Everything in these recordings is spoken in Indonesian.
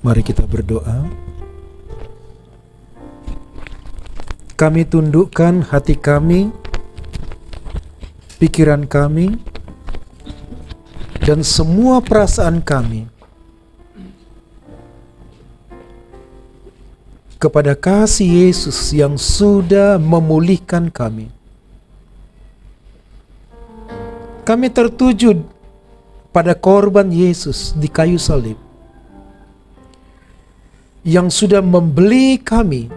Mari kita berdoa. Kami tundukkan hati kami, pikiran kami, dan semua perasaan kami kepada kasih Yesus yang sudah memulihkan kami. Kami tertuju pada korban Yesus di kayu salib yang sudah membeli kami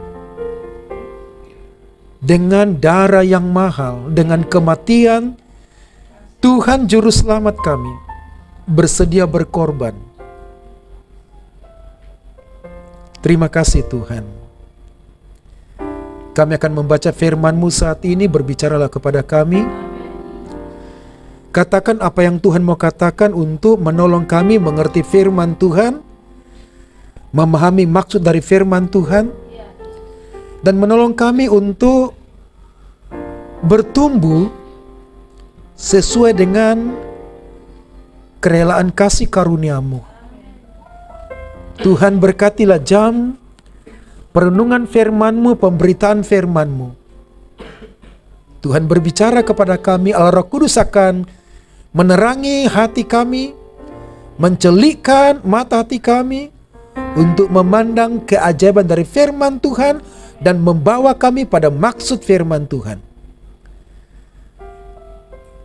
dengan darah yang mahal, dengan kematian. Tuhan Juru Selamat kami bersedia berkorban. Terima kasih Tuhan. Kami akan membaca firman-Mu saat ini, berbicaralah kepada kami. Katakan apa yang Tuhan mau katakan untuk menolong kami mengerti firman Tuhan, memahami maksud dari firman Tuhan, dan menolong kami untuk bertumbuh sesuai dengan kerelaan kasih karunia-Mu. Tuhan, berkatilah jam perenungan firman-Mu, pemberitaan firman-Mu. Tuhan berbicara kepada kami, Allah Roh Kudus akan menerangi hati kami, mencelikkan mata hati kami untuk memandang keajaiban dari firman Tuhan dan membawa kami pada maksud firman Tuhan.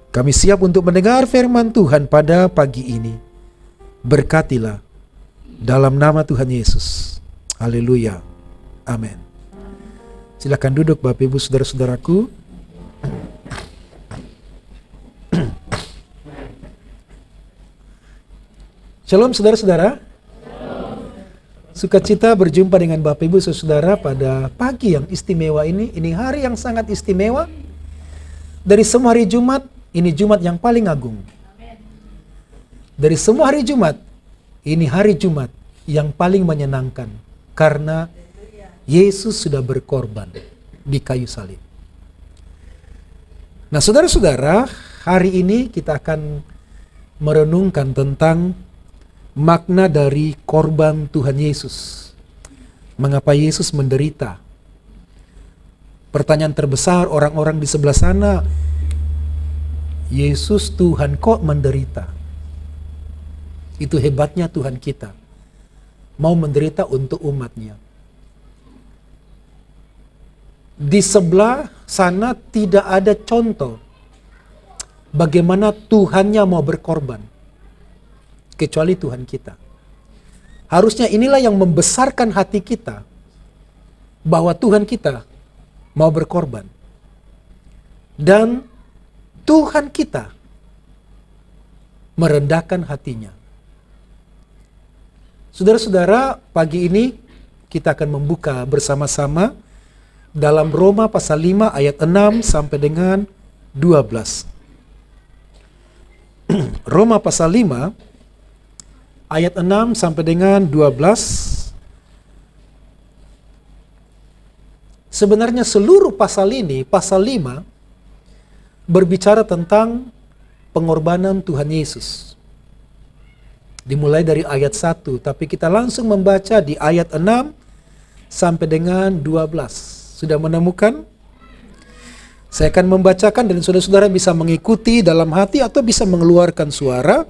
Kami siap untuk mendengar firman Tuhan pada pagi ini. Berkatilah dalam nama Tuhan Yesus. Haleluya. Amin. Silakan duduk Bapak Ibu saudara-saudaraku. Shalom saudara-saudara. Sukacita berjumpa dengan Bapak Ibu saudara pada pagi yang istimewa ini. Ini hari yang sangat istimewa. Dari semua hari Jumat, ini Jumat yang paling agung. Dari semua hari Jumat, ini hari Jumat yang paling menyenangkan. Karena Yesus sudah berkorban di kayu salib. Nah saudara-saudara, hari ini kita akan merenungkan tentang makna dari korban Tuhan Yesus. Mengapa Yesus menderita? Pertanyaan terbesar orang-orang di sebelah sana, Yesus Tuhan kok menderita? Itu hebatnya Tuhan kita, mau menderita untuk umatnya. Di sebelah sana tidak ada contoh bagaimana Tuhannya mau berkorban, kecuali Tuhan kita. Harusnya inilah yang membesarkan hati kita, bahwa Tuhan kita mau berkorban. Dan Tuhan kita merendahkan hatinya. Saudara-saudara, pagi ini kita akan membuka bersama-sama dalam Roma pasal 5 ayat 6 sampai dengan 12. Roma pasal 5 ayat 6 sampai dengan 12. Sebenarnya seluruh pasal ini, pasal 5, berbicara tentang pengorbanan Tuhan Yesus. Dimulai dari ayat 1, tapi kita langsung membaca di ayat 6 sampai dengan 12. Sudah menemukan? Saya akan membacakan dan saudara-saudara bisa mengikuti dalam hati atau bisa mengeluarkan suara.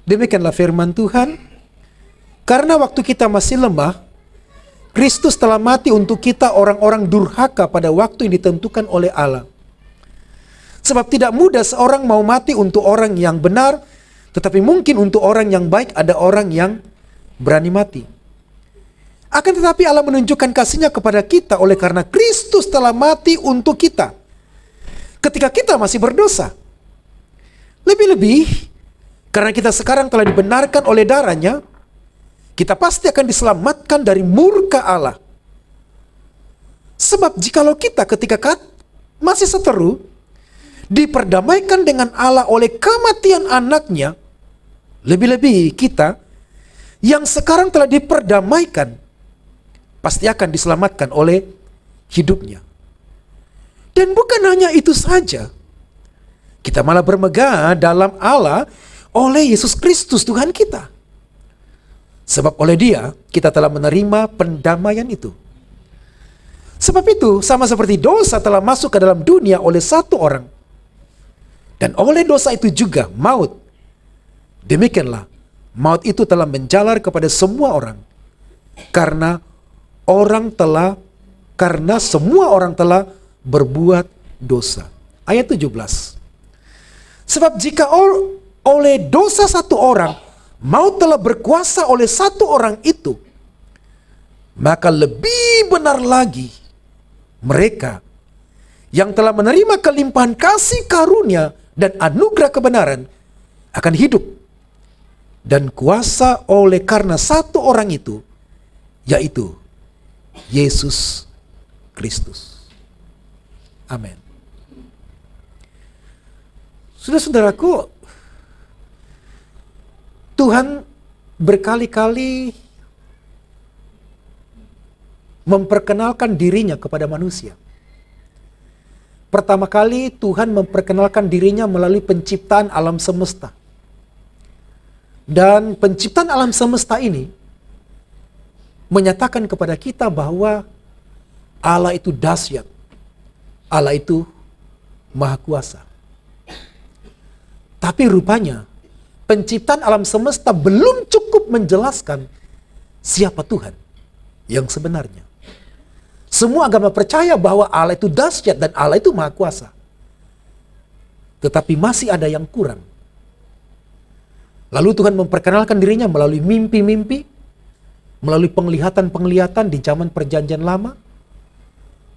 Demikianlah firman Tuhan. Karena waktu kita masih lemah, Kristus telah mati untuk kita orang-orang durhaka pada waktu yang ditentukan oleh Allah. Sebab tidak mudah seorang mau mati untuk orang yang benar, tetapi mungkin untuk orang yang baik ada orang yang berani mati. Akan tetapi Allah menunjukkan kasih-Nya kepada kita oleh karena Kristus telah mati untuk kita ketika kita masih berdosa. Lebih-lebih, karena kita sekarang telah dibenarkan oleh darah-Nya, kita pasti akan diselamatkan dari murka Allah. Sebab jikalau kita ketika masih seteru, diperdamaikan dengan Allah oleh kematian anaknya, lebih-lebih kita yang sekarang telah diperdamaikan, pasti akan diselamatkan oleh hidupnya. Dan bukan hanya itu saja, kita malah bermegah dalam Allah oleh Yesus Kristus Tuhan kita. Sebab oleh Dia kita telah menerima pendamaian itu. Sebab itu sama seperti dosa telah masuk ke dalam dunia oleh satu orang, dan oleh dosa itu juga maut. Demikianlah maut itu telah menjalar kepada semua orang, karena semua orang telah berbuat dosa. Ayat 17. Sebab jika oleh dosa satu orang maut telah berkuasa oleh satu orang itu, maka lebih benar lagi mereka yang telah menerima kelimpahan kasih karunia dan anugerah kebenaran akan hidup dan kuasa oleh karena satu orang itu, yaitu Yesus Kristus. Amin. Saudara-saudaraku, Tuhan berkali-kali memperkenalkan dirinya kepada manusia. Pertama kali Tuhan memperkenalkan dirinya melalui penciptaan alam semesta. Dan penciptaan alam semesta ini menyatakan kepada kita bahwa Allah itu dahsyat. Allah itu maha kuasa. Tapi rupanya penciptaan alam semesta belum cukup menjelaskan siapa Tuhan yang sebenarnya. Semua agama percaya bahwa Allah itu dahsyat dan Allah itu maha kuasa. Tetapi masih ada yang kurang. Lalu Tuhan memperkenalkan dirinya melalui mimpi-mimpi, melalui penglihatan-penglihatan di zaman Perjanjian Lama.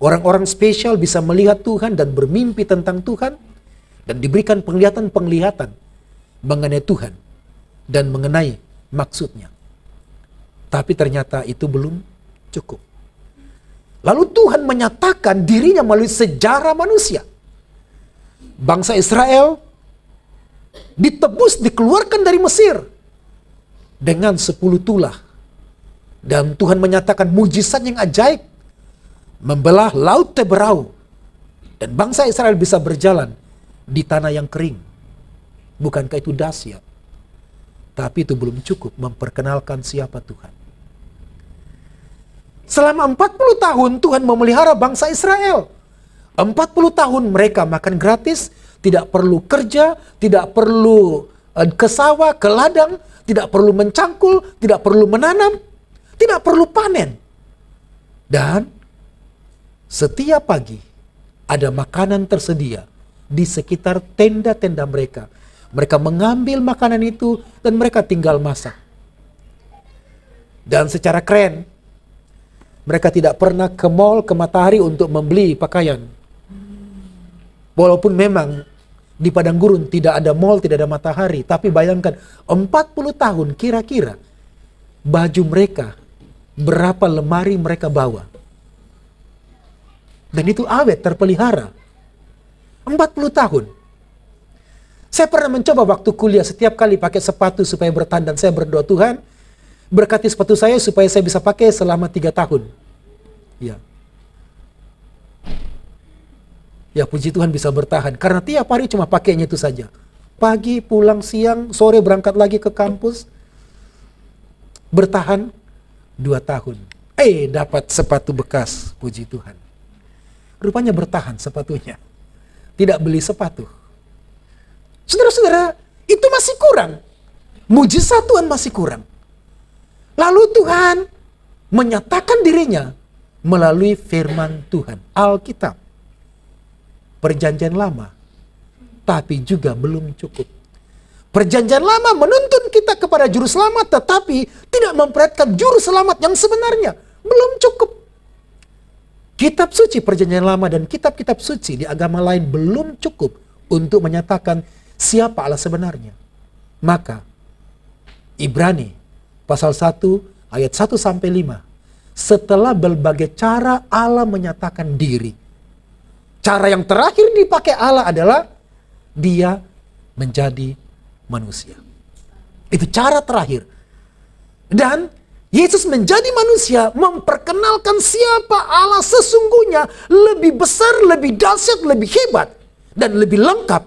Orang-orang spesial bisa melihat Tuhan dan bermimpi tentang Tuhan, dan diberikan penglihatan-penglihatan mengenai Tuhan dan mengenai maksudnya. Tapi ternyata itu belum cukup. Lalu Tuhan menyatakan dirinya melalui sejarah manusia. Bangsa Israel ditebus, dikeluarkan dari Mesir dengan 10 tulah. Dan Tuhan menyatakan mujizat yang ajaib, membelah laut Teberau, dan bangsa Israel bisa berjalan di tanah yang kering. Bukankah itu dahsyat? Tapi itu belum cukup memperkenalkan siapa Tuhan. Selama 40 tahun Tuhan memelihara bangsa Israel. 40 tahun mereka makan gratis, tidak perlu kerja, tidak perlu ke sawah, ke ladang, tidak perlu mencangkul, tidak perlu menanam, tidak perlu panen. Dan setiap pagi ada makanan tersedia di sekitar tenda-tenda mereka. Mereka mengambil makanan itu dan mereka tinggal masak. Dan secara keren, mereka tidak pernah ke mall, ke Matahari untuk membeli pakaian. Walaupun memang di padang gurun tidak ada mall, tidak ada Matahari. Tapi bayangkan 40 tahun kira-kira baju mereka, berapa lemari mereka bawa. Dan itu awet, terpelihara. 40 tahun. Saya pernah mencoba waktu kuliah setiap kali pakai sepatu supaya bertahan, dan saya berdoa, Tuhan, berkati sepatu saya supaya saya bisa pakai selama 3 tahun. Ya. Ya, puji Tuhan bisa bertahan. Karena tiap hari cuma pakainya itu saja. Pagi, pulang, siang, sore berangkat lagi ke kampus. Bertahan 2 tahun. Dapat sepatu bekas, puji Tuhan. Rupanya bertahan sepatunya. Tidak beli sepatu. Saudara-saudara, itu masih kurang. Mujizat Tuhan masih kurang. Lalu Tuhan menyatakan dirinya melalui firman Tuhan, Alkitab, Perjanjian Lama. Tapi juga belum cukup. Perjanjian Lama menuntun kita kepada juru selamat, tetapi tidak memperhatikan juru selamat yang sebenarnya. Belum cukup. Kitab suci Perjanjian Lama dan kitab-kitab suci di agama lain belum cukup untuk menyatakan siapa Allah sebenarnya. Maka Ibrani pasal 1 ayat 1-5. Setelah berbagai cara Allah menyatakan diri. Cara yang terakhir dipakai Allah adalah dia menjadi manusia. Itu cara terakhir. Dan Yesus menjadi manusia memperkenalkan siapa Allah sesungguhnya, lebih besar, lebih dahsyat, lebih hebat, dan lebih lengkap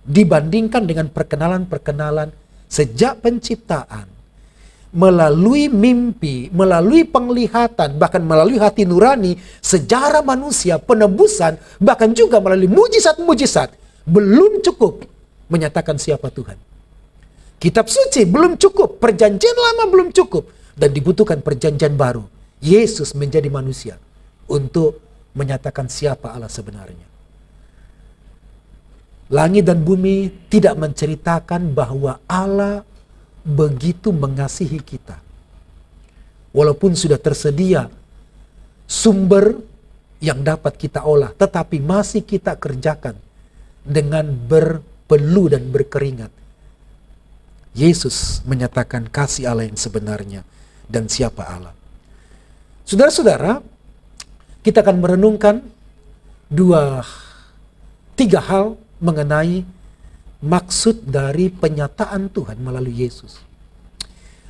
dibandingkan dengan perkenalan-perkenalan sejak penciptaan. melalui mimpi, melalui penglihatan, bahkan melalui hati nurani, sejarah manusia, penebusan, bahkan juga melalui mujizat-mujizat, belum cukup menyatakan siapa Tuhan. Kitab suci belum cukup, perjanjian lama belum cukup, dan dibutuhkan perjanjian baru. Yesus menjadi manusia untuk menyatakan siapa Allah sebenarnya. Langit dan bumi tidak menceritakan bahwa Allah begitu mengasihi kita. Walaupun sudah tersedia sumber yang dapat kita olah, tetapi masih kita kerjakan dengan berpeluh dan berkeringat. Yesus menyatakan kasih Allah yang sebenarnya dan siapa Allah. Saudara-saudara, kita akan merenungkan 3 hal mengenai maksud dari penyataan Tuhan melalui Yesus.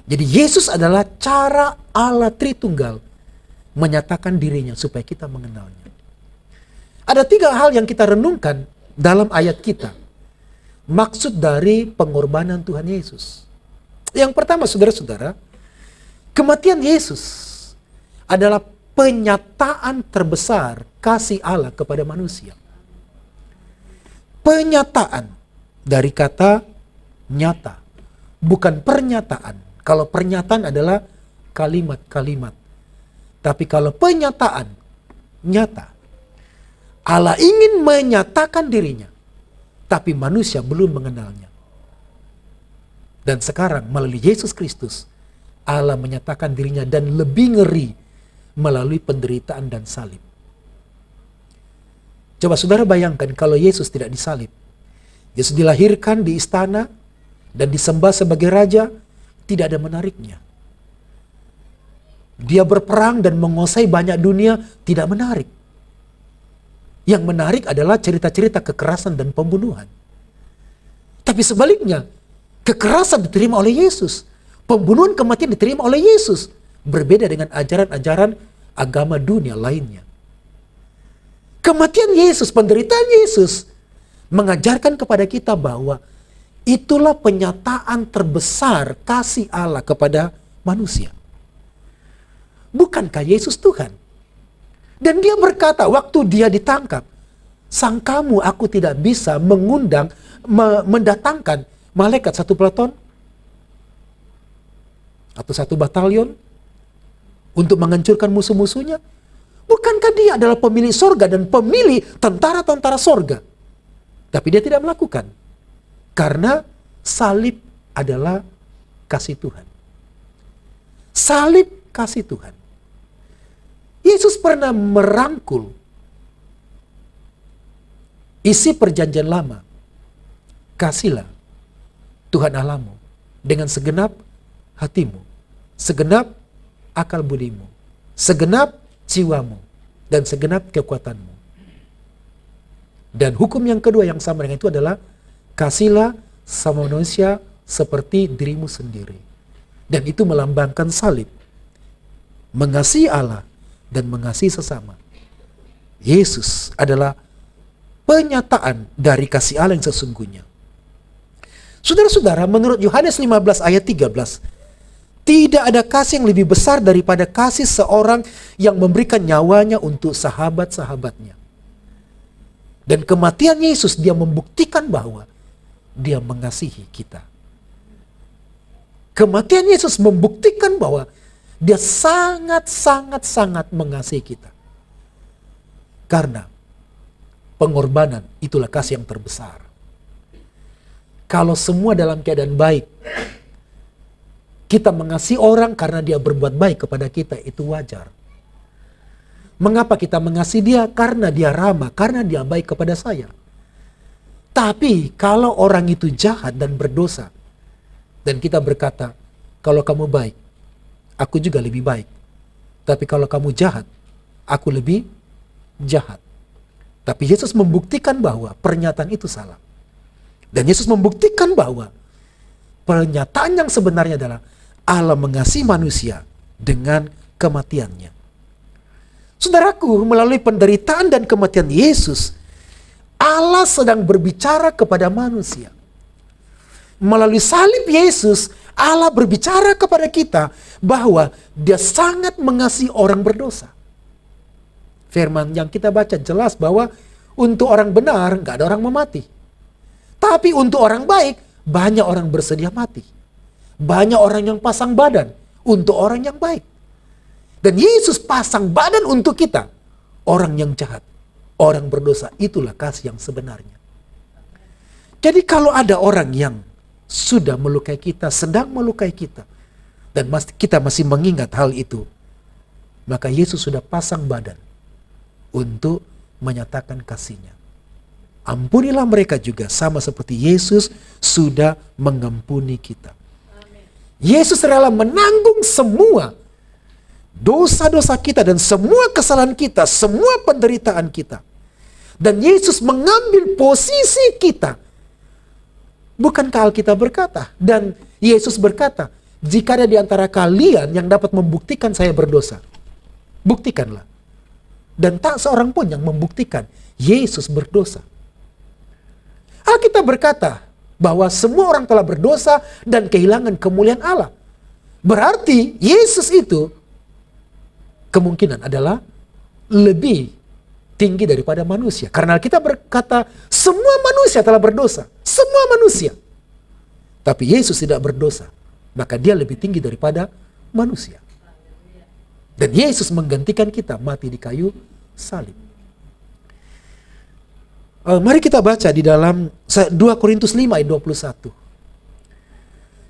Jadi Yesus adalah cara Allah Tritunggal menyatakan dirinya supaya kita mengenalnya. Ada 3 hal yang kita renungkan dalam ayat kita. Maksud dari pengorbanan Tuhan Yesus. Yang pertama, saudara-saudara, kematian Yesus adalah penyataan terbesar kasih Allah kepada manusia. Penyataan dari kata nyata, bukan pernyataan. Kalau pernyataan adalah kalimat-kalimat. Tapi kalau penyataan nyata, Allah ingin menyatakan dirinya, tapi manusia belum mengenalnya. Dan sekarang melalui Yesus Kristus, Allah menyatakan dirinya dan lebih ngeri melalui penderitaan dan salib. Coba saudara bayangkan kalau Yesus tidak disalib. Yesus dilahirkan di istana dan disembah sebagai raja, tidak ada menariknya. Dia berperang dan menguasai banyak dunia, tidak menarik. Yang menarik adalah cerita-cerita kekerasan dan pembunuhan. Tapi sebaliknya, kekerasan diterima oleh Yesus. Pembunuhan, kematian diterima oleh Yesus. Berbeda dengan ajaran-ajaran agama dunia lainnya. Kematian Yesus, penderitaan Yesus mengajarkan kepada kita bahwa itulah penyataan terbesar kasih Allah kepada manusia. Bukankah Yesus Tuhan? Dan dia berkata waktu dia ditangkap, sangkamu aku tidak bisa mendatangkan malaikat 1 peleton atau 1 batalion untuk menghancurkan musuh-musuhnya? Bukankah dia adalah pemilik sorga dan pemilik tentara-tentara sorga? Tapi dia tidak melakukan. Karena salib adalah kasih Tuhan. Salib kasih Tuhan. Yesus pernah merangkul isi perjanjian lama. Kasihlah Tuhan Allahmu dengan segenap hatimu, segenap akal budimu, segenap jiwamu, dan segenap kekuatanmu. Dan hukum yang kedua yang sama dengan itu adalah kasihlah sama manusia seperti dirimu sendiri. Dan itu melambangkan salib. Mengasihi Allah dan mengasihi sesama. Yesus adalah penyataan dari kasih Allah yang sesungguhnya. Saudara-saudara, menurut Yohanes 15 ayat 13, tidak ada kasih yang lebih besar daripada kasih seorang yang memberikan nyawanya untuk sahabat-sahabatnya. Dan kematian Yesus, dia membuktikan bahwa dia mengasihi kita. Kematian Yesus membuktikan bahwa dia sangat-sangat mengasihi kita. Karena pengorbanan itulah kasih yang terbesar. Kalau semua dalam keadaan baik, kita mengasihi orang karena dia berbuat baik kepada kita, itu wajar. Mengapa kita mengasihi dia? Karena dia ramah, karena dia baik kepada saya. Tapi kalau orang itu jahat dan berdosa, dan kita berkata, kalau kamu baik, aku juga lebih baik. Tapi kalau kamu jahat, aku lebih jahat. Tapi Yesus membuktikan bahwa pernyataan itu salah. Dan Yesus membuktikan bahwa pernyataan yang sebenarnya adalah Allah mengasihi manusia dengan kematiannya. Saudaraku, melalui penderitaan dan kematian Yesus, Allah sedang berbicara kepada manusia. Melalui salib Yesus, Allah berbicara kepada kita bahwa Dia sangat mengasihi orang berdosa. Firman yang kita baca jelas bahwa untuk orang benar nggak ada orang memati. Tapi untuk orang baik banyak orang bersedia mati. Banyak orang yang pasang badan untuk orang yang baik. Dan Yesus pasang badan untuk kita, orang yang jahat, orang berdosa. Itulah kasih yang sebenarnya. Jadi kalau ada orang yang sudah melukai kita, sedang melukai kita, dan kita masih mengingat hal itu, maka Yesus sudah pasang badan untuk menyatakan kasih-Nya. Ampunilah mereka juga sama seperti Yesus sudah mengampuni kita. Amin. Yesus rela menanggung semua dosa-dosa kita dan semua kesalahan kita, semua penderitaan kita. Dan Yesus mengambil posisi kita. Bukankah Alkitab berkata, dan Yesus berkata, jika ada di antara kalian yang dapat membuktikan saya berdosa, buktikanlah. Dan tak seorang pun yang membuktikan Yesus berdosa. Alkitab berkata bahwa semua orang telah berdosa dan kehilangan kemuliaan Allah. Berarti Yesus itu kemungkinan adalah lebih tinggi daripada manusia. Karena kita berkata semua manusia telah berdosa. Semua manusia. Tapi Yesus tidak berdosa. Maka Dia lebih tinggi daripada manusia. Dan Yesus menggantikan kita mati di kayu salib. Mari kita baca di dalam 2 Korintus 5 ayat 21.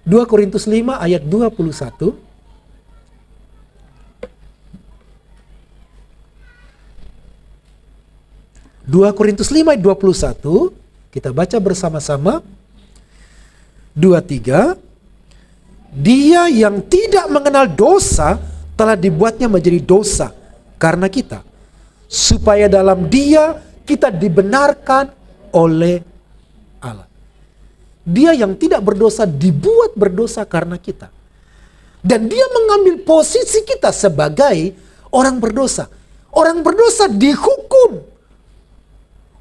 2 Korintus 5 ayat 21. 2 Korintus 5 ayat 21, kita baca bersama-sama. 23. Dia yang tidak mengenal dosa telah dibuatnya menjadi dosa karena kita, supaya dalam Dia kita dibenarkan oleh Allah. Dia yang tidak berdosa dibuat berdosa karena kita. Dan Dia mengambil posisi kita sebagai orang berdosa. Orang berdosa dihukum.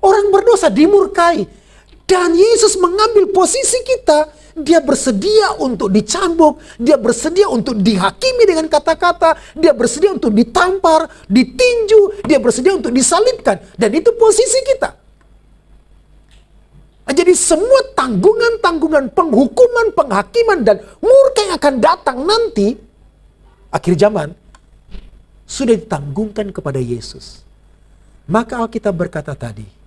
Orang berdosa dimurkai. Dan Yesus mengambil posisi kita. Dia bersedia untuk dicambuk. Dia bersedia untuk dihakimi dengan kata-kata. Dia bersedia untuk ditampar, ditinju. Dia bersedia untuk disalibkan. Dan itu posisi kita. Jadi semua tanggungan-tanggungan, penghukuman, penghakiman, dan murka yang akan datang nanti, akhir zaman, sudah ditanggungkan kepada Yesus. Maka Alkitab berkata tadi,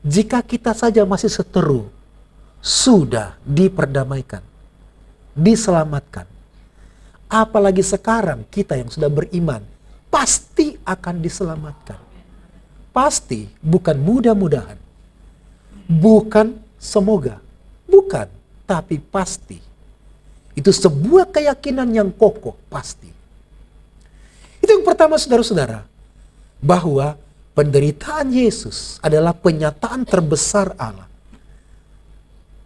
jika kita saja masih seteru, sudah diperdamaikan, diselamatkan. Apalagi sekarang kita yang sudah beriman, pasti akan diselamatkan. Pasti, bukan mudah-mudahan. Bukan semoga. Bukan, tapi pasti. Itu sebuah keyakinan yang kokoh, pasti. Itu yang pertama saudara-saudara. Bahwa penderitaan Yesus adalah penyataan terbesar Allah.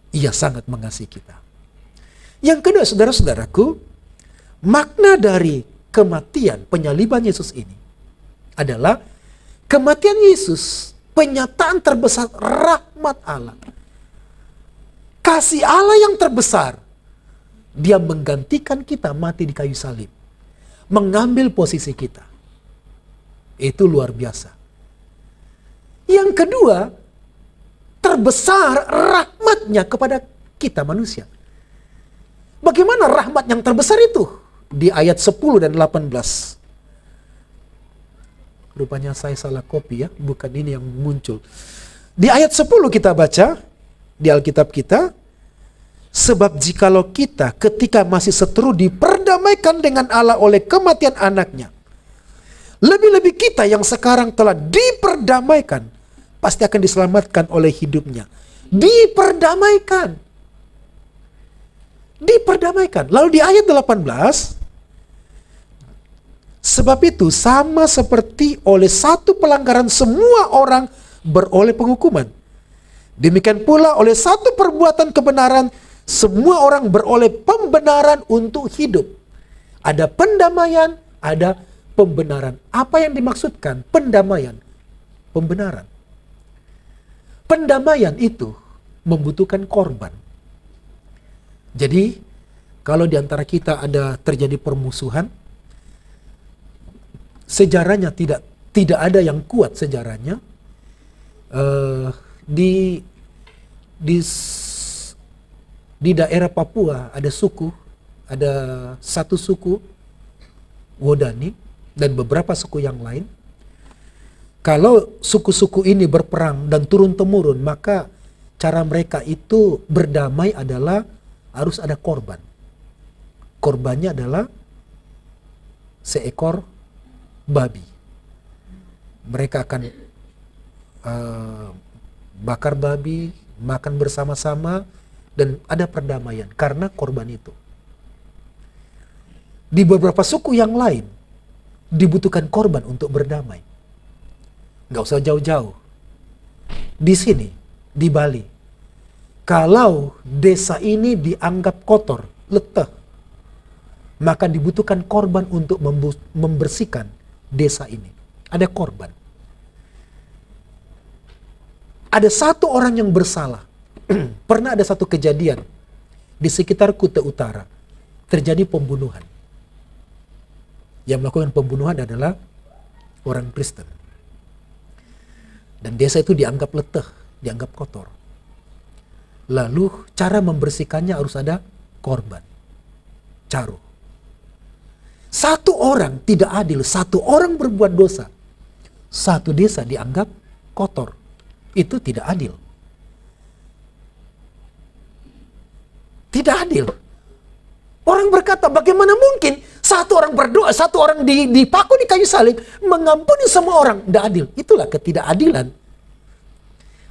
Ia sangat mengasihi kita. Yang kedua saudara-saudaraku, makna dari kematian penyaliban Yesus ini adalah kematian Yesus, penyataan terbesar rahmat Allah. Kasih Allah yang terbesar. Dia menggantikan kita mati di kayu salib. Mengambil posisi kita. Itu luar biasa. Yang kedua, terbesar rahmatnya kepada kita manusia. Bagaimana rahmat yang terbesar itu? Di ayat 10 dan 18. Rupanya saya salah copy ya, bukan ini yang muncul. Di ayat 10 kita baca, di Alkitab kita, sebab jikalau kita ketika masih seteru diperdamaikan dengan Allah oleh kematian anaknya, lebih-lebih kita yang sekarang telah diperdamaikan, pasti akan diselamatkan oleh hidupnya. Diperdamaikan. Diperdamaikan. Lalu di ayat 18, sebab itu sama seperti oleh satu pelanggaran semua orang beroleh penghukuman. Demikian pula oleh satu perbuatan kebenaran semua orang beroleh pembenaran untuk hidup. Ada pendamaian, ada pembenaran. Apa yang dimaksudkan pendamaian? Pembenaran. Pendamaian itu membutuhkan korban. Jadi Kalau di antara kita ada terjadi permusuhan, sejarahnya tidak ada yang kuat sejarahnya. Di daerah Papua ada satu suku Wodani dan beberapa suku yang lain. Kalau suku-suku ini berperang dan turun-temurun, maka cara mereka itu berdamai adalah harus ada korban. Korbannya adalah seekor babi. Mereka akan bakar babi, makan bersama-sama, dan ada perdamaian karena korban itu. Di beberapa suku yang lain dibutuhkan korban untuk berdamai. Nggak usah jauh-jauh. Di sini, di Bali, kalau desa ini dianggap kotor, leteh, maka dibutuhkan korban untuk membersihkan desa ini. Ada korban. Ada satu orang yang bersalah. Pernah ada satu kejadian di sekitar Kuta Utara. Terjadi pembunuhan. Yang melakukan pembunuhan adalah orang Kristen. Dan desa itu dianggap leteh, dianggap kotor. Lalu cara membersihkannya harus ada korban. Caro. Satu orang tidak adil, satu orang berbuat dosa. Satu desa dianggap kotor. Itu tidak adil. Tidak adil. Orang berkata, bagaimana mungkin satu orang berdoa, satu orang dipaku di kayu salib, mengampuni semua orang. Tidak adil. Itulah ketidakadilan.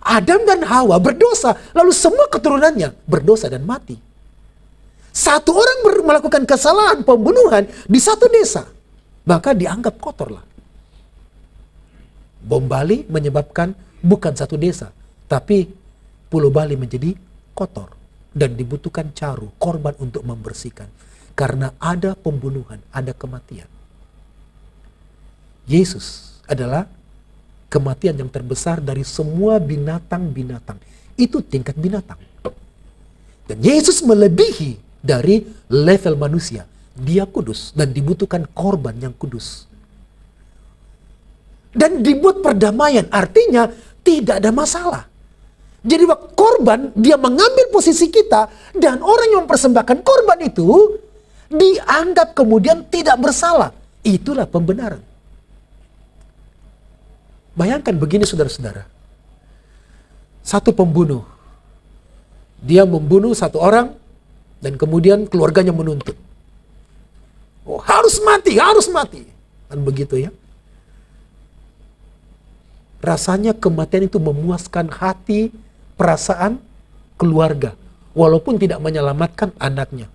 Adam dan Hawa berdosa, lalu semua keturunannya berdosa dan mati. Satu orang melakukan kesalahan pembunuhan di satu desa, maka dianggap kotor lah. Bom Bali menyebabkan bukan satu desa, tapi Pulau Bali menjadi kotor. Dan dibutuhkan caro, korban untuk membersihkan. Karena ada pembunuhan, ada kematian. Yesus adalah kematian yang terbesar dari semua binatang-binatang. Itu tingkat binatang. Dan Yesus melebihi dari level manusia. Dia kudus dan dibutuhkan korban yang kudus. Dan dibuat perdamaian, artinya tidak ada masalah. Jadi waktu korban, dia mengambil posisi kita, dan orang yang mempersembahkan korban itu dianggap kemudian tidak bersalah. Itulah pembenaran. Bayangkan begini saudara-saudara. Satu pembunuh. Dia membunuh satu orang, dan kemudian keluarganya menuntut. Oh, harus mati, harus mati. Kan begitu ya. Rasanya kematian itu memuaskan hati, perasaan keluarga, walaupun tidak menyelamatkan anaknya.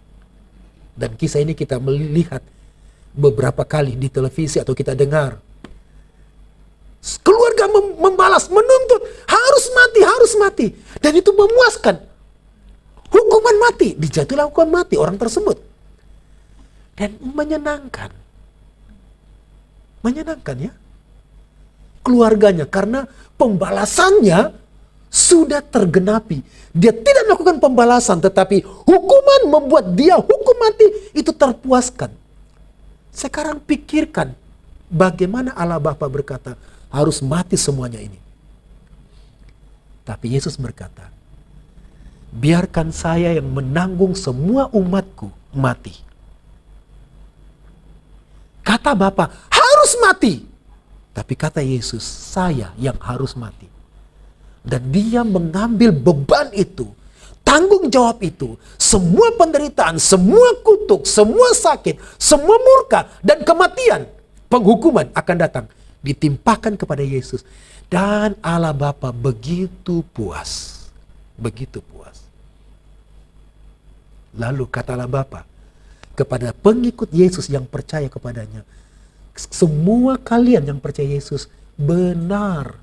Dan kisah ini kita melihat beberapa kali di televisi atau kita dengar. Keluarga membalas, menuntut, harus mati, harus mati. Dan itu memuaskan. Hukuman mati, dijatuhlah hukuman mati orang tersebut. Dan menyenangkan. Menyenangkan ya. Keluarganya, karena pembalasannya sudah tergenapi. Dia tidak melakukan pembalasan, tetapi hukuman membuat dia hukum mati itu terpuaskan. Sekarang pikirkan bagaimana Allah Bapa berkata, harus mati semuanya ini. Tapi Yesus berkata, biarkan saya yang menanggung semua umatku mati. Kata Bapa, harus mati. Tapi kata Yesus, saya yang harus mati. Dan dia mengambil beban itu, tanggung jawab itu, semua penderitaan, semua kutuk, semua sakit, semua murka, dan kematian, penghukuman akan datang, ditimpakan kepada Yesus. Dan Allah Bapa begitu puas, begitu puas. Lalu kata Allah Bapa kepada pengikut Yesus yang percaya kepadanya, semua kalian yang percaya Yesus benar.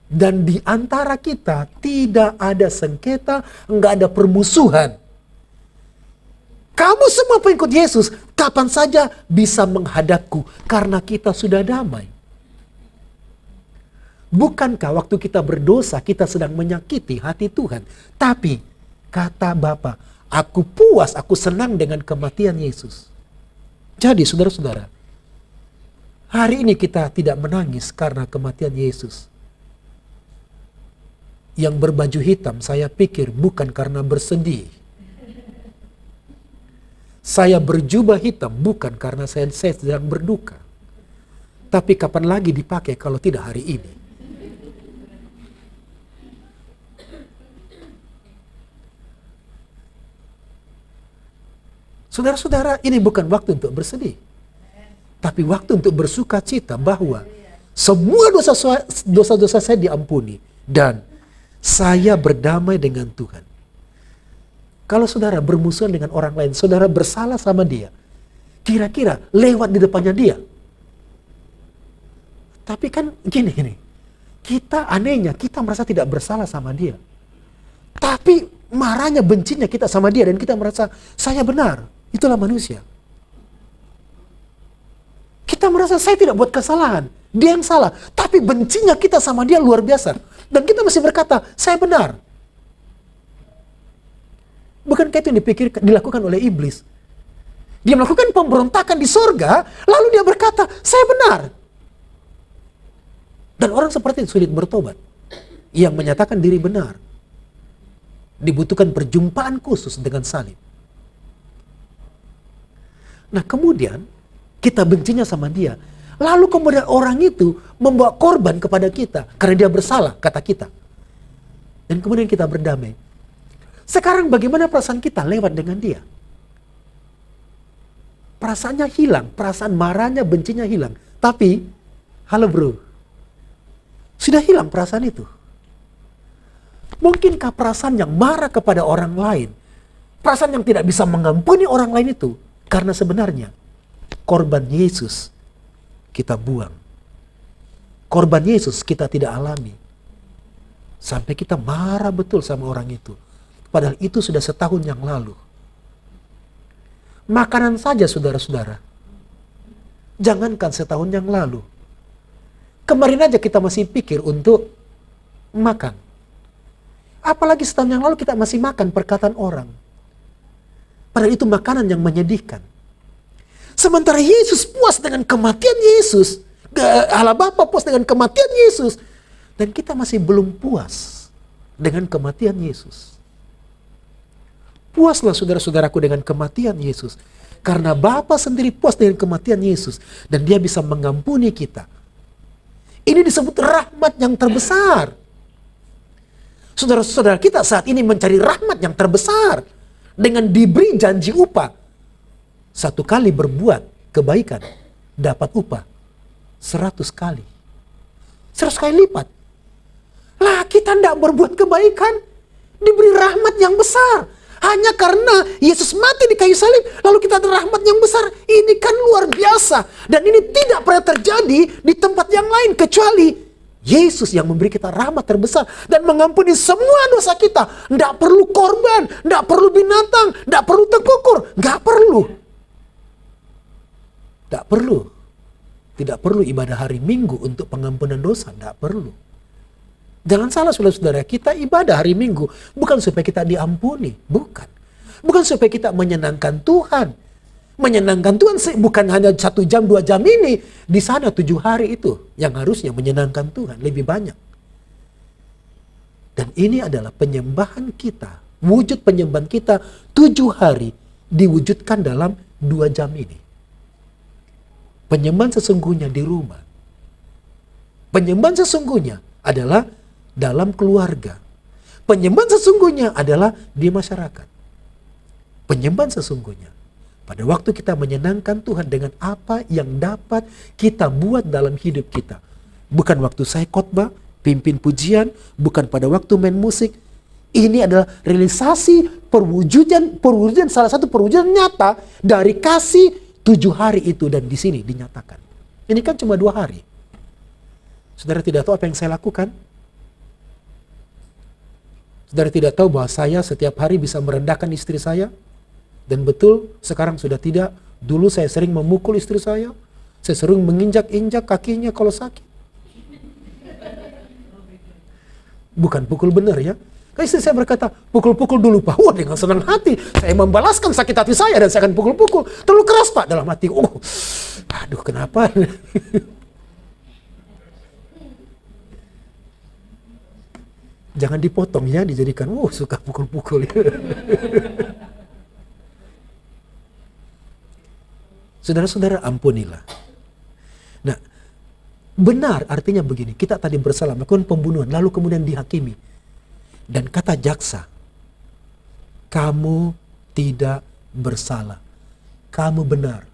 Dan di antara kita tidak ada sengketa, enggak ada permusuhan. Kamu semua pengikut Yesus, kapan saja bisa menghadapku karena kita sudah damai. Bukankah waktu kita berdosa kita sedang menyakiti hati Tuhan? Tapi Kata Bapa, aku puas, aku senang dengan kematian Yesus. Jadi saudara-saudara, hari ini kita tidak menangis karena kematian Yesus. Yang berbaju hitam saya pikir bukan karena bersedih. Saya berjubah hitam bukan karena saya sedang berduka. Tapi kapan lagi dipakai kalau tidak hari ini? Saudara-saudara, ini bukan waktu untuk bersedih. Tapi waktu untuk bersuka cita bahwa semua dosa-dosa saya diampuni. Dan saya berdamai dengan Tuhan. Kalau saudara bermusuhan dengan orang lain, saudara bersalah sama dia, kira-kira lewat di depannya dia. Tapi kan gini, kita anehnya, kita merasa tidak bersalah sama dia. Tapi marahnya, bencinya kita sama dia, dan kita merasa, saya benar. Itulah manusia. Kita merasa saya tidak buat kesalahan, dia yang salah. Tapi bencinya kita sama dia luar biasa. Dan kita masih berkata, saya benar. Bukankah itu yang dilakukan oleh iblis? Dia melakukan pemberontakan di sorga, lalu dia berkata, saya benar. Dan orang seperti itu sulit bertobat. Yang menyatakan diri benar. Dibutuhkan perjumpaan khusus dengan salib. Nah kemudian, kita bencinya sama dia. Lalu kemudian orang itu membawa korban kepada kita. Karena dia bersalah, kata kita. Dan kemudian kita berdamai. Sekarang bagaimana perasaan kita lewat dengan dia? Perasaannya hilang. Perasaan marahnya, bencinya hilang. Tapi, halo bro. Sudah hilang perasaan itu. Mungkinkah perasaan yang marah kepada orang lain, perasaan yang tidak bisa mengampuni orang lain itu, karena sebenarnya korban Yesus kita buang. Korban Yesus kita tidak alami. Sampai kita marah betul sama orang itu. Padahal itu sudah setahun yang lalu. Makanan saja saudara-saudara. Jangankan setahun yang lalu. Kemarin aja kita masih pikir untuk makan. Apalagi setahun yang lalu kita masih makan perkataan orang. Padahal itu makanan yang menyedihkan. Sementara Yesus puas dengan kematian Yesus. Allah Bapa puas dengan kematian Yesus. Dan kita masih belum puas dengan kematian Yesus. Puaslah saudara-saudaraku dengan kematian Yesus. Karena Bapa sendiri puas dengan kematian Yesus. Dan dia bisa mengampuni kita. Ini disebut rahmat yang terbesar. Saudara-saudara kita saat ini mencari rahmat yang terbesar. Dengan diberi janji upah. 1 kali berbuat kebaikan, dapat upah 100 kali. 100 kali lipat. Lah kita tidak berbuat kebaikan, diberi rahmat yang besar. Hanya karena Yesus mati di kayu salib, lalu kita ada rahmat yang besar. Ini kan luar biasa. Dan ini tidak pernah terjadi di tempat yang lain, kecuali Yesus yang memberi kita rahmat terbesar dan mengampuni semua dosa kita. Tidak perlu korban, tidak perlu binatang, tidak perlu tekukur, nggak perlu. Tidak perlu. Tidak perlu ibadah hari Minggu untuk pengampunan dosa, tidak perlu. Jangan salah saudara-saudara, kita ibadah hari Minggu bukan supaya kita diampuni, bukan. Bukan supaya kita menyenangkan Tuhan. Menyenangkan Tuhan bukan hanya 1 jam, 2 jam ini. Di sana 7 hari itu yang harusnya menyenangkan Tuhan lebih banyak. Dan ini adalah penyembahan kita. Wujud penyembahan kita 7 hari diwujudkan dalam 2 jam ini. Penyembahan sesungguhnya di rumah. Penyembahan sesungguhnya adalah dalam keluarga. Penyembahan sesungguhnya adalah di masyarakat. Penyembahan sesungguhnya pada waktu kita menyenangkan Tuhan dengan apa yang dapat kita buat dalam hidup kita. Bukan waktu saya khotbah, pimpin pujian, bukan pada waktu main musik. Ini adalah realisasi perwujudan salah satu perwujudan nyata dari kasih 7 hari itu, dan di sini dinyatakan. Ini kan cuma 2 hari. Saudara tidak tahu apa yang saya lakukan? Saudara tidak tahu bahwa saya setiap hari bisa merendahkan istri saya? Dan betul, sekarang sudah tidak. Dulu saya sering memukul istri saya. Saya sering menginjak-injak kakinya kalau sakit. Bukan pukul benar ya. Istri saya berkata, pukul-pukul dulu Pak. Wah, dengan senang hati. Saya membalaskan sakit hati saya dan saya akan pukul-pukul. Terlalu keras Pak dalam hati. Oh, aduh kenapa? Jangan dipotong ya, dijadikan, suka pukul-pukul. Saudara-saudara, ampunilah. Nah, benar artinya begini, kita tadi bersalah, melakukan pembunuhan, lalu kemudian dihakimi. Dan kata jaksa, kamu tidak bersalah, kamu benar.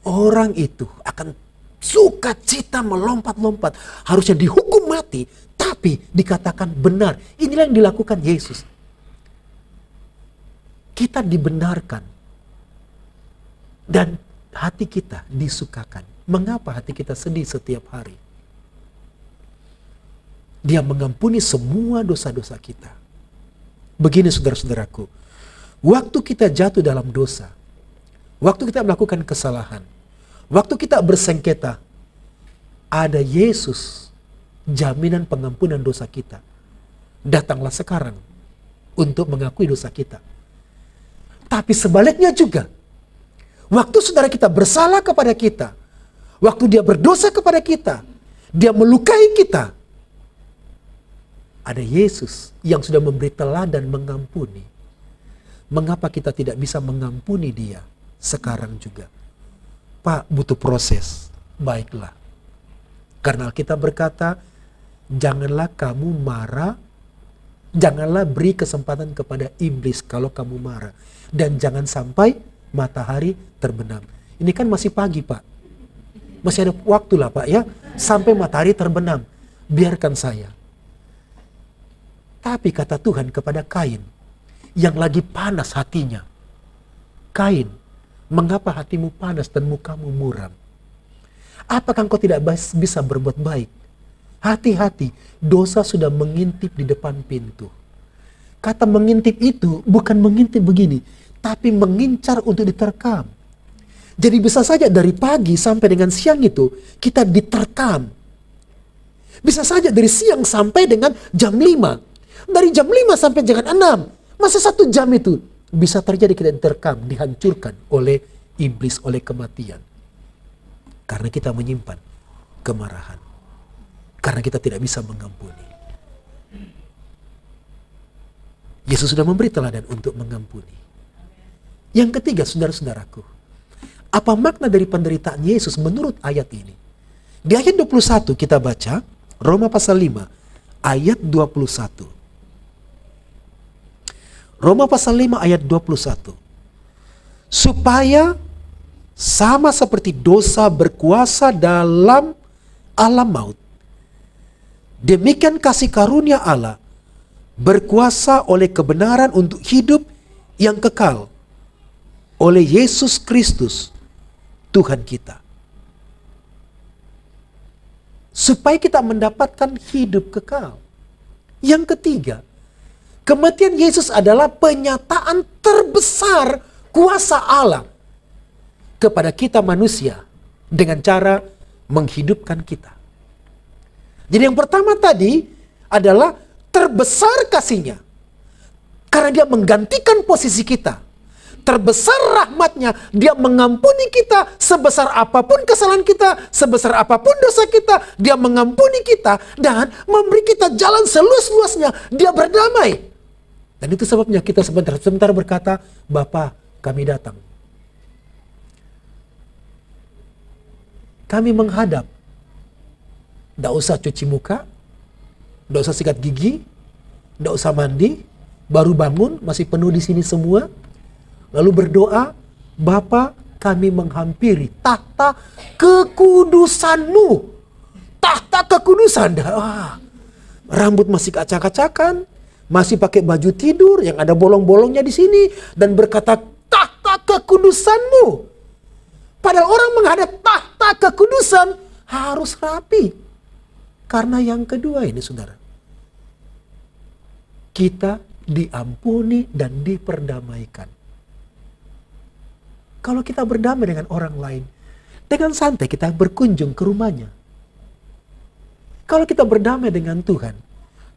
Orang itu akan sukacita melompat-lompat, harusnya dihukum mati, tapi dikatakan benar. Inilah yang dilakukan Yesus. Kita dibenarkan dan hati kita disukakan. Mengapa hati kita sedih setiap hari? Dia mengampuni semua dosa-dosa kita. Begini saudara-saudaraku, waktu kita jatuh dalam dosa, waktu kita melakukan kesalahan, waktu kita bersengketa, ada Yesus, jaminan pengampunan dosa kita. Datanglah sekarang untuk mengakui dosa kita. Tapi sebaliknya juga, waktu saudara kita bersalah kepada kita, waktu dia berdosa kepada kita, dia melukai kita, ada Yesus yang sudah memberi teladan mengampuni. Mengapa kita tidak bisa mengampuni dia sekarang juga? Pak, butuh proses. Baiklah. Karena kita berkata, janganlah kamu marah, janganlah beri kesempatan kepada iblis kalau kamu marah. Dan jangan sampai matahari terbenam. Ini kan masih pagi Pak. Masih ada waktu lah Pak ya. Sampai matahari terbenam. Biarkan saya. Tapi kata Tuhan kepada Kain, yang lagi panas hatinya. Kain, mengapa hatimu panas dan mukamu muram? Apakah engkau tidak bisa berbuat baik? Hati-hati, dosa sudah mengintip di depan pintu. Kata mengintip itu bukan mengintip begini, tapi mengincar untuk diterkam. Jadi bisa saja dari pagi sampai dengan siang itu, kita diterkam. Bisa saja dari siang sampai dengan jam 5. Dari jam 5 sampai jam 6. Masa 1 jam itu bisa terjadi kita diterkam, dihancurkan oleh iblis, oleh kematian. Karena kita menyimpan kemarahan. Karena kita tidak bisa mengampuni. Yesus sudah memberi teladan untuk mengampuni. Yang ketiga, saudara-saudaraku, apa makna dari penderitaan Yesus menurut ayat ini? Di ayat 21 kita baca, Roma pasal 5, ayat 21. Roma pasal 5 ayat 21. Supaya sama seperti dosa berkuasa dalam alam maut, demikian kasih karunia Allah berkuasa oleh kebenaran untuk hidup yang kekal oleh Yesus Kristus Tuhan kita. Supaya kita mendapatkan hidup kekal. Yang ketiga, kematian Yesus adalah penyataan terbesar kuasa Allah kepada kita manusia dengan cara menghidupkan kita. Jadi yang pertama tadi adalah terbesar kasihnya. Karena dia menggantikan posisi kita. Terbesar rahmatnya, dia mengampuni kita sebesar apapun kesalahan kita, sebesar apapun dosa kita, dia mengampuni kita dan memberi kita jalan seluas-luasnya, dia berdamai. Dan itu sebabnya kita sebentar berkata, Bapa, kami datang. Kami menghadap. Tidak usah cuci muka, tidak usah sikat gigi, tidak usah mandi, baru bangun, masih penuh di sini semua. Lalu berdoa, Bapa, kami menghampiri tahta kekudusan-Mu. Tahta kekudusan. Rambut masih acak-acakan, masih pakai baju tidur yang ada bolong-bolongnya di sini, dan berkata, tahta kekudusan-Mu. Padahal orang menghadap tahta kekudusan harus rapi. Karena yang kedua ini, saudara, kita diampuni dan diperdamaikan. Kalau kita berdamai dengan orang lain, dengan santai kita berkunjung ke rumahnya. Kalau kita berdamai dengan Tuhan,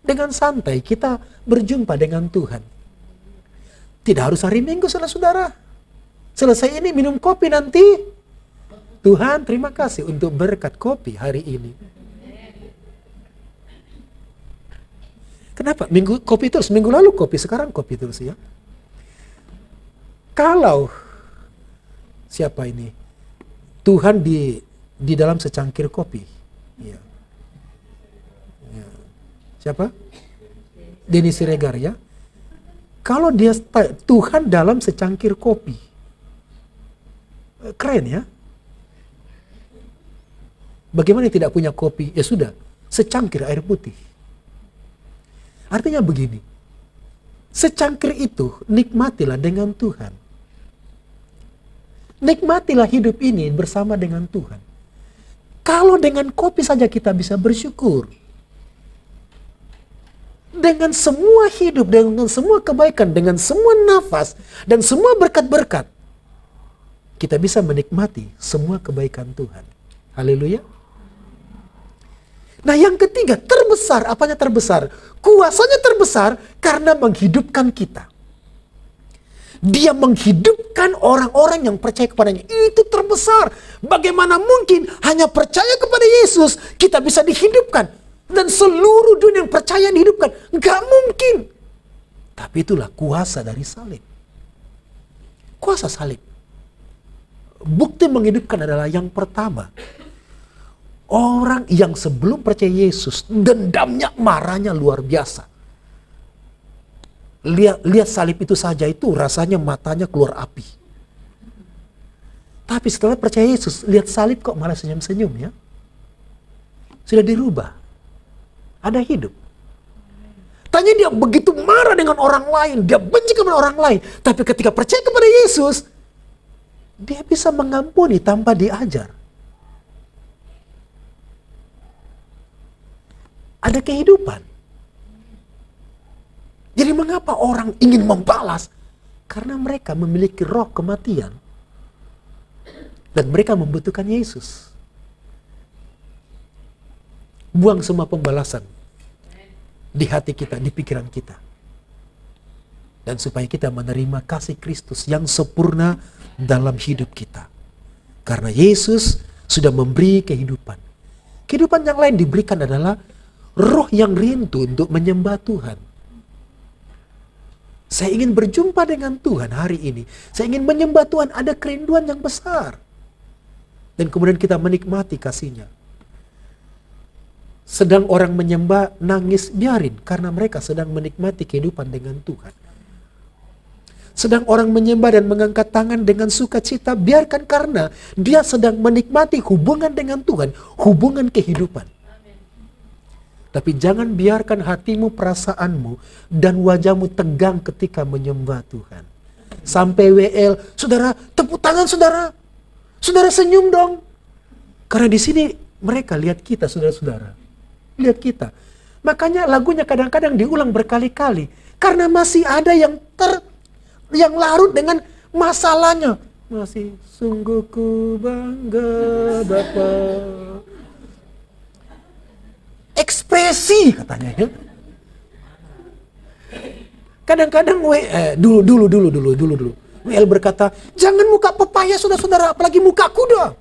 Dengan santai kita berjumpa dengan Tuhan. Tidak harus hari Minggu, saudara-saudara. Selesai ini minum kopi nanti. Tuhan, terima kasih untuk berkat kopi hari ini. Kenapa? Kopi terus. Minggu lalu kopi, sekarang kopi terus ya. Kalau siapa ini? Tuhan di dalam secangkir kopi. Ya. Ya. Siapa? Denny Siregar ya. Kalau dia Tuhan dalam secangkir kopi. Keren ya. Bagaimana tidak punya kopi? Ya sudah, secangkir air putih. Artinya begini. Secangkir itu nikmatilah dengan Tuhan. Nikmatilah hidup ini bersama dengan Tuhan. Kalau dengan kopi saja kita bisa bersyukur. Dengan semua hidup, dengan semua kebaikan, dengan semua nafas, dan semua berkat-berkat, kita bisa menikmati semua kebaikan Tuhan. Haleluya. Nah yang ketiga, terbesar, apanya terbesar? Kuasanya terbesar karena menghidupkan kita. Dia menghidupkan orang-orang yang percaya kepadanya. Itu terbesar. Bagaimana mungkin hanya percaya kepada Yesus, kita bisa dihidupkan. Dan seluruh dunia yang percaya dihidupkan. Nggak mungkin. Tapi itulah kuasa dari salib. Kuasa salib. Bukti menghidupkan adalah yang pertama. Orang yang sebelum percaya Yesus, dendamnya, marahnya luar biasa. Lihat salib itu saja itu rasanya matanya keluar api. Tapi setelah percaya Yesus, lihat salib kok malah senyum-senyum ya. Sudah dirubah. Ada hidup. Tanya dia begitu marah dengan orang lain, dia benci kepada orang lain. Tapi ketika percaya kepada Yesus, dia bisa mengampuni tanpa diajar. Ada kehidupan. Jadi mengapa orang ingin membalas? Karena mereka memiliki roh kematian. Dan mereka membutuhkan Yesus. Buang semua pembalasan di hati kita, di pikiran kita. Dan supaya kita menerima kasih Kristus yang sempurna dalam hidup kita. Karena Yesus sudah memberi kehidupan. Kehidupan yang lain diberikan adalah roh yang rindu untuk menyembah Tuhan. Saya ingin berjumpa dengan Tuhan hari ini. Saya ingin menyembah Tuhan, ada kerinduan yang besar. Dan kemudian kita menikmati kasih-Nya. Sedang orang menyembah, nangis, biarin. Karena mereka sedang menikmati kehidupan dengan Tuhan. Sedang orang menyembah dan mengangkat tangan dengan sukacita, biarkan karena dia sedang menikmati hubungan dengan Tuhan. Hubungan kehidupan. Tapi jangan biarkan hatimu, perasaanmu, dan wajahmu tegang ketika menyembah Tuhan. Sampai WL, saudara, tepuk tangan saudara. Saudara senyum dong. Karena di sini mereka lihat kita, saudara-saudara. Lihat kita. Makanya lagunya kadang-kadang diulang berkali-kali. Karena masih ada yang larut dengan masalahnya. Masih sungguh ku bangga Bapa. Ekspresi katanya ya. Kadang-kadang dulu. WL berkata, jangan muka pepaya saudara-saudara, apalagi muka kuda.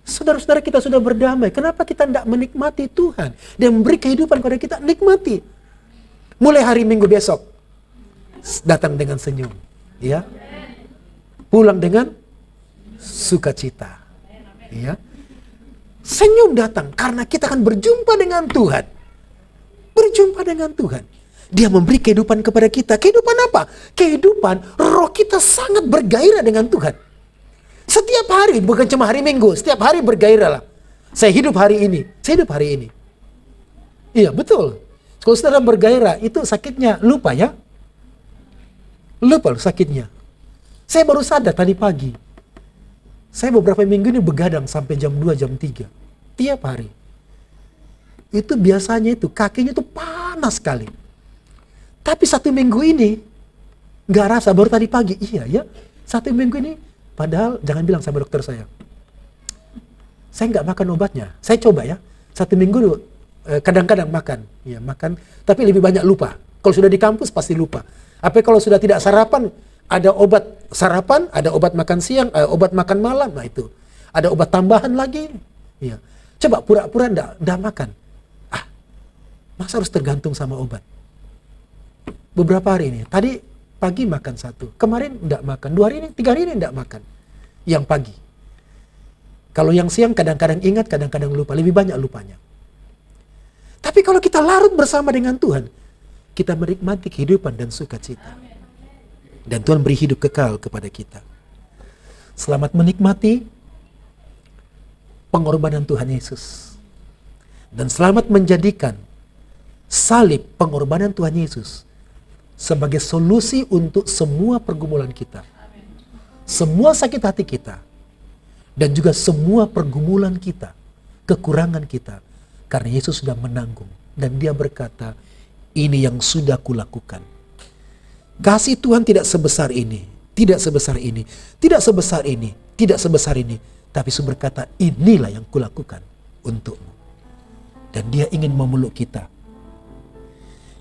Saudara-saudara kita sudah berdamai. Kenapa kita tidak menikmati Tuhan? Dia memberi kehidupan kepada kita, nikmati. Mulai hari Minggu besok, datang dengan senyum. Ya. Pulang dengan sukacita. Ya. Senyum datang karena kita akan berjumpa dengan Tuhan. Berjumpa dengan Tuhan. Dia memberi kehidupan kepada kita. Kehidupan apa? Kehidupan roh kita sangat bergairah dengan Tuhan. Setiap hari, bukan cuma hari Minggu, setiap hari bergairah lah. Saya hidup hari ini, saya hidup hari ini. Iya, betul. Kalau saudara bergairah, itu sakitnya lupa ya. Lupa sakitnya. Saya baru sadar tadi pagi. Saya beberapa minggu ini begadang sampai jam 2, jam 3. Tiap hari. Itu biasanya itu, kakinya itu panas sekali. Tapi 1 minggu ini, nggak rasa, baru tadi pagi. Iya ya, 1 minggu ini, padahal jangan bilang sama dokter saya. saya nggak makan obatnya. Saya coba ya, 1 minggu kadang-kadang makan, ya makan, tapi lebih banyak lupa. Kalau sudah di kampus pasti lupa. Apa kalau sudah tidak sarapan, ada obat sarapan, ada obat makan siang, obat makan malam, nah itu. Ada obat tambahan lagi. Ya. Coba pura-pura ndak makan. Masa harus tergantung sama obat? Beberapa hari ini, tadi pagi makan 1, kemarin ndak makan, 2 hari ini, 3 hari ini ndak makan. Yang pagi. Kalau yang siang kadang-kadang ingat, kadang-kadang lupa, lebih banyak lupanya. Tapi kalau kita larut bersama dengan Tuhan, kita menikmati kehidupan dan sukacita. Dan Tuhan beri hidup kekal kepada kita. Selamat menikmati pengorbanan Tuhan Yesus. Dan selamat menjadikan salib pengorbanan Tuhan Yesus sebagai solusi untuk semua pergumulan kita. Semua sakit hati kita. Dan juga semua pergumulan kita. Kekurangan kita. Karena Yesus sudah menanggung. Dan dia berkata, ini yang sudah kulakukan. Kasih Tuhan tidak sebesar ini. Tidak sebesar ini. Tidak sebesar ini. Tidak sebesar ini. Tapi Yesus berkata, inilah yang kulakukan untukmu. Dan dia ingin memeluk kita.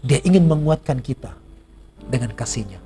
Dia ingin menguatkan kita dengan kasih-Nya.